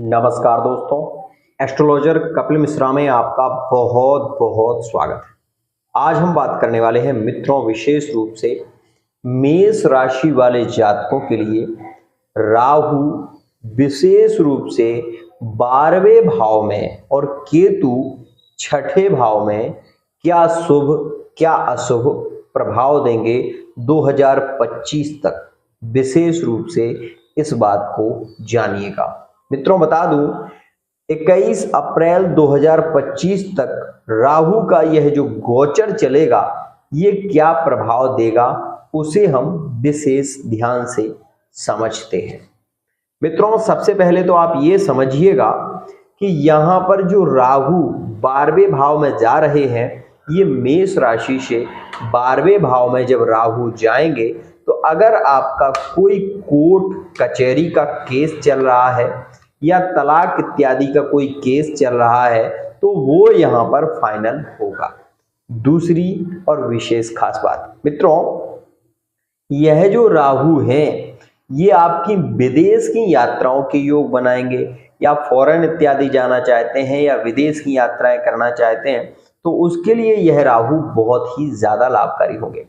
नमस्कार दोस्तों, एस्ट्रोलॉजर कपिल मिश्रा में आपका बहुत बहुत स्वागत है। आज हम बात करने वाले हैं मित्रों, विशेष रूप से मेष राशि वाले जातकों के लिए राहु विशेष रूप से 12वें भाव में और केतु 6ठे भाव में क्या शुभ क्या अशुभ प्रभाव देंगे 2025 तक। विशेष रूप से इस बात को जानिएगा। मित्रों, बता दूं 21 अप्रैल 2025 तक राहु का यह जो गोचर चलेगा ये क्या प्रभाव देगा उसे हम विशेष ध्यान से समझते हैं। मित्रों, सबसे पहले तो आप ये समझिएगा कि यहाँ पर जो राहु 12वें भाव में जा रहे हैं, ये मेष राशि से 12वें भाव में जब राहु जाएंगे तो अगर आपका कोई कोर्ट कचहरी का केस चल रहा है या तलाक इत्यादि का कोई केस चल रहा है तो वो यहाँ पर फाइनल होगा। दूसरी और विशेष खास बात, मित्रों, यह जो राहु है ये आपकी विदेश की यात्राओं के योग बनाएंगे, या फॉरेन इत्यादि जाना चाहते हैं या विदेश की यात्राएं करना चाहते हैं तो उसके लिए यह राहु बहुत ही ज्यादा लाभकारी होंगे।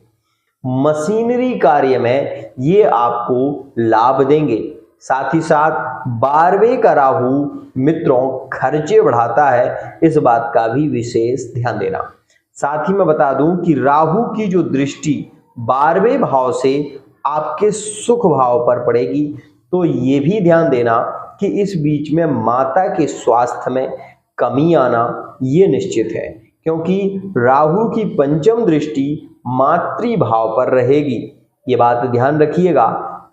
मशीनरी कार्य में ये आपको लाभ देंगे। साथ ही साथ 12वें का राहु मित्रों खर्चे बढ़ाता है, इस बात का भी विशेष ध्यान देना। साथ ही मैं बता दूं कि राहु की जो दृष्टि 12वें भाव से आपके सुख भाव पर पड़ेगी, तो ये भी ध्यान देना कि इस बीच में माता के स्वास्थ्य में कमी आना ये निश्चित है, क्योंकि राहु की पंचम दृष्टि मातृभाव पर रहेगी। ये बात ध्यान रखिएगा।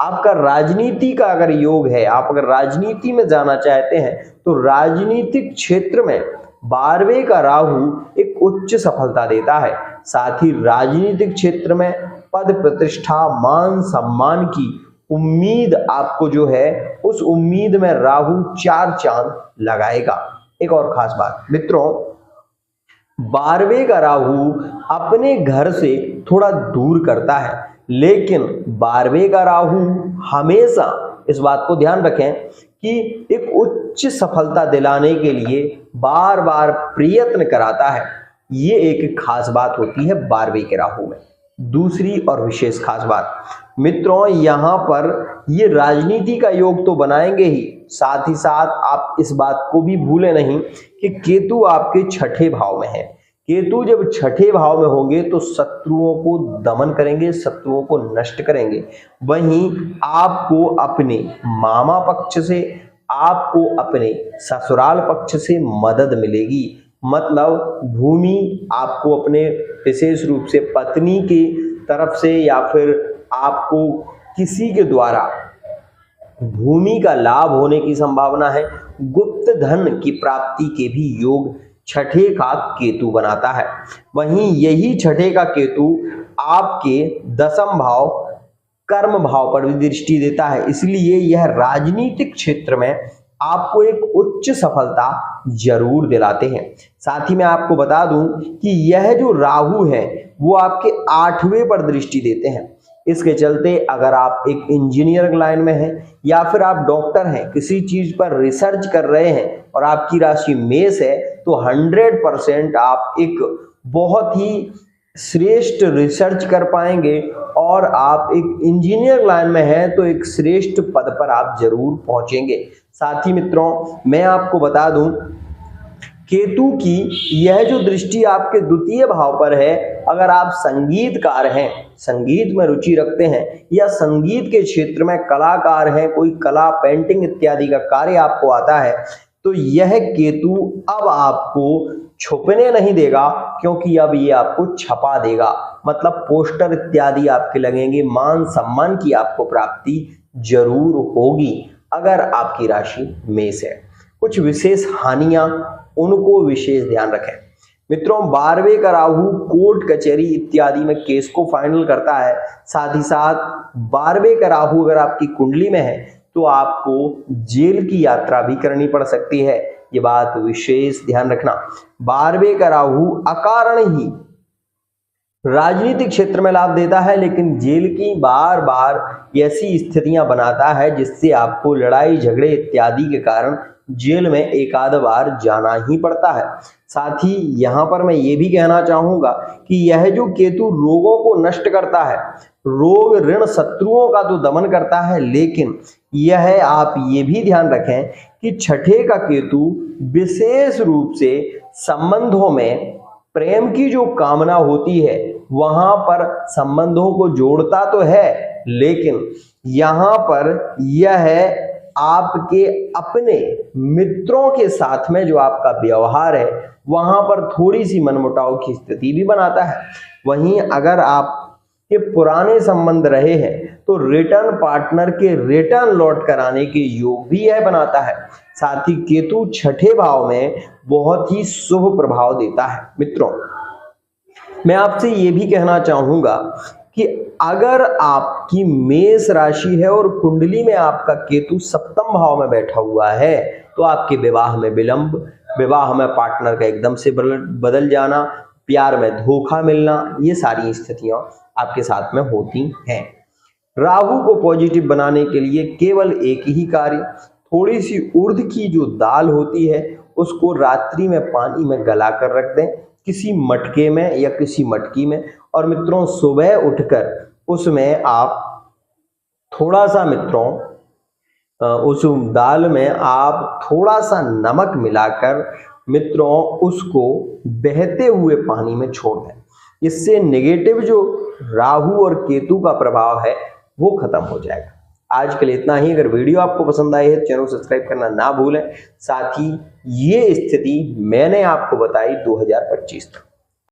आपका राजनीति का अगर योग है, आप अगर राजनीति में जाना चाहते हैं तो राजनीतिक क्षेत्र में 12वें का राहु एक उच्च सफलता देता है। साथ ही राजनीतिक क्षेत्र में पद प्रतिष्ठा मान सम्मान की उम्मीद आपको जो है उस उम्मीद में राहु 4 चांद लगाएगा। एक और खास बात मित्रों, 12वें का राहु अपने घर से थोड़ा दूर करता है, लेकिन 12वें का राहु हमेशा इस बात को ध्यान रखें कि एक उच्च सफलता दिलाने के लिए बार बार प्रयत्न कराता है। ये एक खास बात होती है 12वें के राहु में। दूसरी और विशेष खास बात मित्रों, यहाँ पर ये राजनीति का योग तो बनाएंगे ही, साथ ही साथ आप इस बात को भी भूले नहीं कि केतु आपके 6ठे भाव में है। केतु जब 6ठे भाव में होंगे तो शत्रुओं को दमन करेंगे, शत्रुओं को नष्ट करेंगे। वहीं आपको अपने मामा पक्ष से, आपको अपने ससुराल पक्ष से मदद मिलेगी। मतलब भूमि आपको अपने विशेष रूप से पत्नी की तरफ से या फिर आपको किसी के द्वारा भूमि का लाभ होने की संभावना है। गुप्त धन की प्राप्ति के भी योग 6ठे का केतु बनाता है। वहीं यही 6ठे का केतु आपके 10म भाव कर्म भाव पर भी दृष्टि देता है, इसलिए यह राजनीतिक क्षेत्र में आपको एक उच्च सफलता जरूर दिलाते हैं। साथ ही मैं आपको बता दूं कि यह जो राहु है वो आपके 8वें पर दृष्टि देते हैं। इसके चलते अगर आप एक इंजीनियरिंग लाइन में हैं या फिर आप डॉक्टर हैं, किसी चीज पर रिसर्च कर रहे हैं और आपकी राशि मेष है, तो 100% आप एक बहुत ही श्रेष्ठ रिसर्च कर पाएंगे और आप एक इंजीनियर लाइन में हैं तो एक श्रेष्ठ पद पर आप जरूर पहुंचेंगे। साथ ही मित्रों, मैं आपको बता दूं केतु की यह जो दृष्टि आपके 2य भाव पर है, अगर आप संगीतकार हैं, संगीत में रुचि रखते हैं या संगीत के क्षेत्र में कलाकार हैं, कोई कला पेंटिंग इत्यादि का कार्य आपको आता है, तो यह केतु अब आपको छुपने नहीं देगा, क्योंकि अब ये आपको छपा देगा। मतलब पोस्टर इत्यादि आपके लगेंगे, मान सम्मान की आपको प्राप्ति जरूर होगी अगर आपकी राशि मेष है। कुछ विशेष हानियां, उनको विशेष ध्यान रखें। मित्रों, 12वें का राहु कोर्ट कचहरी इत्यादि में केस को फाइनल करता है। साथ ही साथ 12वें का राहु अगर आपकी कुंडली में है तो आपको जेल की यात्रा भी करनी पड़ सकती है। ये बात विशेष ध्यान रखना। 12वें का राहु अकारण ही राजनीतिक क्षेत्र में लाभ देता है, लेकिन जेल की बार बार ऐसी स्थितियां बनाता है जिससे आपको लड़ाई झगड़े इत्यादि के कारण जेल में एक आध बार जाना ही पड़ता है। साथ ही यहाँ पर मैं ये भी कहना चाहूंगा कि यह जो केतु रोगों को नष्ट करता है, रोग ऋण शत्रुओं का तो दमन करता है, लेकिन यह आप ये भी ध्यान रखें कि छठे का केतु विशेष रूप से संबंधों में प्रेम की जो कामना होती है वहां पर संबंधों को जोड़ता तो है, लेकिन यहां पर यह आपके अपने मित्रों के साथ में जो आपका व्यवहार है वहां पर थोड़ी सी मनमुटाव की स्थिति भी बनाता है। वहीं अगर आप के पुराने संबंध रहे हैं तो रिटर्न पार्टनर के रिटर्न लौट कराने के योग भी यह बनाता है। साथ ही केतु छठे भाव में बहुत ही शुभ प्रभाव देता है। मित्रों, मैं आपसे ये भी कहना चाहूंगा कि अगर आपकी मेष राशि है और कुंडली में आपका केतु सप्तम भाव में बैठा हुआ है तो आपके विवाह में विलंब, विवाह में पार्टनर का एकदम से बदल जाना, प्यार में धोखा मिलना, ये सारी स्थितियां आपके साथ में होती हैं। राहु को पॉजिटिव बनाने के लिए केवल एक ही कार्य, थोड़ी सी उड़द की जो दाल होती है उसको रात्रि में पानी में गला कर रख दें किसी मटके में या किसी मटकी में, और मित्रों सुबह उठकर उसमें आप थोड़ा सा मित्रों उस दाल में आप थोड़ा सा नमक मिलाकर मित्रों उसको बहते हुए पानी में छोड़ दें। इससे नेगेटिव जो राहु और केतु का प्रभाव है वो खत्म हो जाएगा। आज के लिए इतना ही। अगर वीडियो आपको पसंद आई है तो चैनल को सब्सक्राइब करना ना भूलें। साथ ही ये स्थिति मैंने आपको बताई 2025 तक।